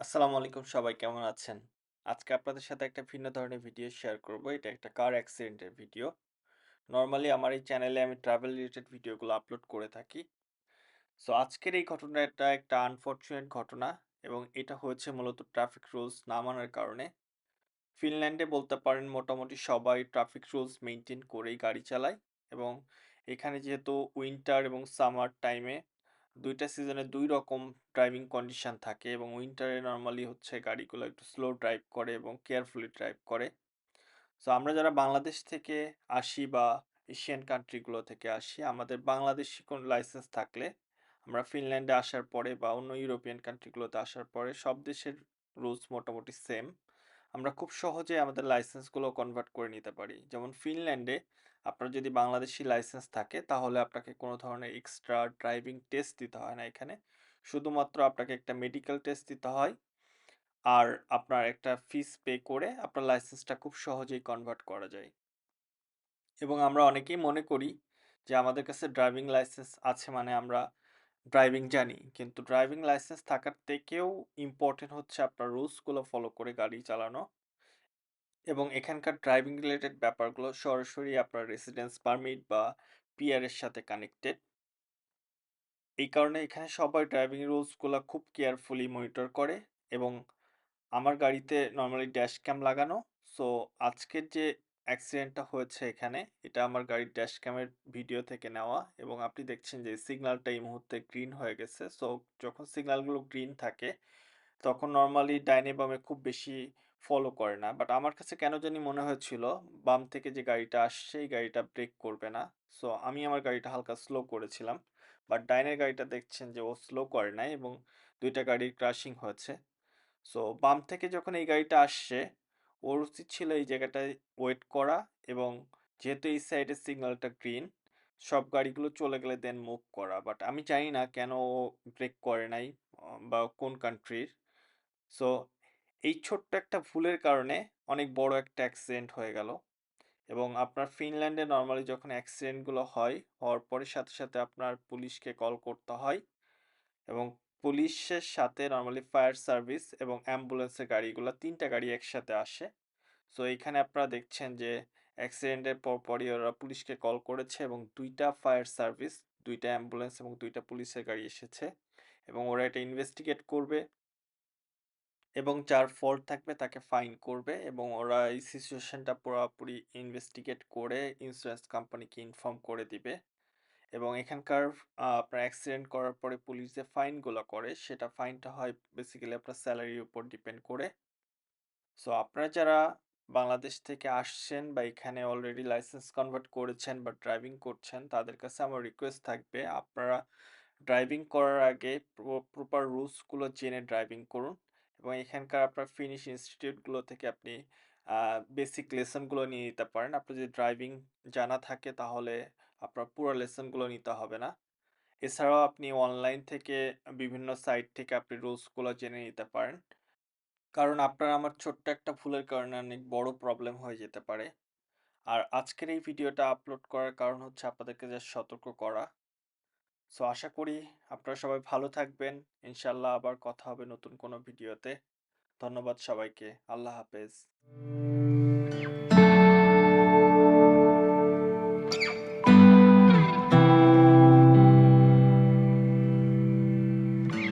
আসসালামু আলাইকুম, সবাই কেমন আছেন? আজকে আপনাদের সাথে একটা ভিন্ন ধরনের ভিডিও শেয়ার করব। এটা একটা কার অ্যাক্সিডেন্টের ভিডিও। নরমালি আমার এই চ্যানেলে আমি ট্রাভেল রিলেটেড ভিডিওগুলো আপলোড করে থাকি। সো আজকের এই ঘটনাটা একটা আনফরচুনেট ঘটনা এবং এটা হয়েছে মূলত ট্রাফিক রুলস না মানার কারণে। ফিনল্যান্ডে বলতে পারেন মোটামুটি সবাই ট্রাফিক রুলস মেইনটেইন করেই গাড়ি চালায় এবং এখানে যেহেতু উইন্টার এবং সামার টাইমে ২ টা সিজনে ২ রকম ড্রাইভিং কন্ডিশন থাকে এবং উইন্টারে নরমালি হচ্ছে গাড়িগুলো একটু স্লো ড্রাইভ করে এবং কেয়ারফুলি ড্রাইভ করে। সো আমরা যারা বাংলাদেশ থেকে আসি বা এশিয়ান কান্ট্রি গুলো থেকে আসি, আমাদের বাংলাদেশী কোনো লাইসেন্স থাকলে আমরা ফিনল্যান্ডে আসার পরে বা অন্য ইউরোপিয়ান কান্ট্রি গুলোতে আসার পরে সব দেশের রুলস মোটামুটি সেম। আমরা খুব সহজেই আমাদের লাইসেন্সগুলো কনভার্ট করে নিতে পারি। যেমন ফিনল্যান্ডে আপনার যদি বাংলাদেশী লাইসেন্স থাকে তাহলে আপনাকে কোনো ধরনের এক্সট্রা ড্রাইভিং টেস্ট দিতে হয় না এখানে। শুধুমাত্র আপনাকে একটা মেডিকেল টেস্ট দিতে হয়। আর আপনার একটা ফিস পে করে আপনার লাইসেন্সটা খুব সহজেই কনভার্ট করা যায়। এবং আমরা অনেকেই মনে করি যে আমাদের কাছে ড্রাইভিং লাইসেন্স আছে মানে আমরা ড্রাইভিং জানি। কিন্তু ড্রাইভিং লাইসেন্স থাকার থেকেও ইম্পোর্টেন্ট হচ্ছে আপনার রুলস গুলো ফলো করে গাড়ি চালানো। এবং এখানকার ড্রাইভিং রিলেটেড ব্যাপারগুলো সরাসরি আপনার রেসিডেন্স পারমিট বা পিআর এর সাথে কানেক্টেড। এই কারণে এখানে সবাই ড্রাইভিং রুলস গুলা খুব কেয়ারফুলি মনিটর করে এবং আমার গাড়িতে নরমালি ড্যাশ ক্যাম লাগানো। সো আজকের যে অ্যাক্সিডেন্টটা হয়েছে এখানে, এটা আমার গাড়ির ড্যাশ ক্যামের ভিডিও থেকে নেওয়া এবং আপনি দেখছেন যে সিগন্যালটা এই মুহূর্তে গ্রিন হয়ে গেছে। সো যখন সিগন্যালগুলো গ্রিন থাকে তখন নরমালি ডাইনে বামে খুব বেশি ফলো করে না। বাট আমার কাছে কেন জানি মনে হয়েছিল বাম থেকে যে গাড়িটা আসছে এই গাড়িটা ব্রেক করবে না। সো আমি আমার গাড়িটা হালকা স্লো করেছিলাম। বাট ডাইনের গাড়িটা দেখছেন যে ও স্লো করে নাই এবং ২ টা গাড়ির ক্রাশিং হয়েছে। সো বাম থেকে যখন এই গাড়িটা আসছে, ওর উচিত ছিল এই জায়গাটায় ওয়েট করা এবং যেহেতু এই সাইডের সিগন্যালটা গ্রিন, সব গাড়িগুলো চলে গেলে দেন মুভ করা। বাট আমি জানি না কেন ও ব্রেক করে নাই বা কোন কান্ট্রির। সো এই ছোট্ট একটা ভুলের কারণে অনেক বড় একটা অ্যাক্সিডেন্ট হয়ে গেল। এবং আপনার ফিনল্যান্ডে নরমালি যখন অ্যাক্সিডেন্টগুলো হয়, হওয়ার পরে সাথে, সাথে আপনার পুলিশকে কল করতে হয়। এবং পুলিশের সাথে নরমালি ফায়ার সার্ভিস এবং অ্যাম্বুলেন্সের গাড়িগুলা ৩ টা গাড়ি একসাথে আসে। সো এইখানে আপনারা দেখছেন যে অ্যাক্সিডেন্টের পরপরই ওরা পুলিশকে কল করেছে এবং ২ টা ফায়ার সার্ভিস, ২ টা অ্যাম্বুলেন্স এবং ২ টা পুলিশের গাড়ি এসেছে। এবং ওরা এটা ইনভেস্টিগেট করবে এবং যার ফল্ট থাকবে তাকে ফাইন করবে এবং ওরা এই সিচুয়েশনটা পুরাপুরি ইনভেস্টিগেট করে ইন্স্যুরেন্স কোম্পানিকে ইনফর্ম করে দিবে। এবং এখানকার আপনার অ্যাক্সিডেন্ট করার পরে পুলিশ যে ফাইনগুলো করে, সেটা ফাইনটা হয় বেসিক্যালি আপনার সেলারির উপর ডিপেন্ড করে। সো আপনারা যারা বাংলাদেশ থেকে আসছেন বা এখানে অলরেডি লাইসেন্স কনভার্ট করেছেন বা ড্রাইভিং করছেন, তাদের কাছে আমার রিকোয়েস্ট থাকবে আপনারা ড্রাইভিং করার আগে প্রপার রুলসগুলো জেনে ড্রাইভিং করুন এবং এখানকার আপনার ফিনিশ ইনস্টিটিউটগুলো থেকে আপনি বেসিক লেসনগুলো নিয়ে নিতে পারেন। আপনার যদি ড্রাইভিং জানা থাকে তাহলে আপনার পুরো লেসনগুলো নিতে হবে না। এছাড়াও আপনি অনলাইন থেকে বিভিন্ন সাইট থেকে আপনি রুলসগুলো জেনে নিতে পারেন। কারণ আপনার আমার ছোট্ট একটা ভুলের কারণে অনেক বড় প্রবলেম হয়ে যেতে পারে। আর আজকের এই ভিডিওটা আপলোড করার কারণ হচ্ছে আপনাদেরকে জাস্ট সতর্ক করা। সো আশা করি আপনারা সবাই ভালো থাকবেন। ইনশাআল্লাহ আবার কথা হবে নতুন কোনো ভিডিওতে। ধন্যবাদ সবাইকে। আল্লাহ হাফেজ।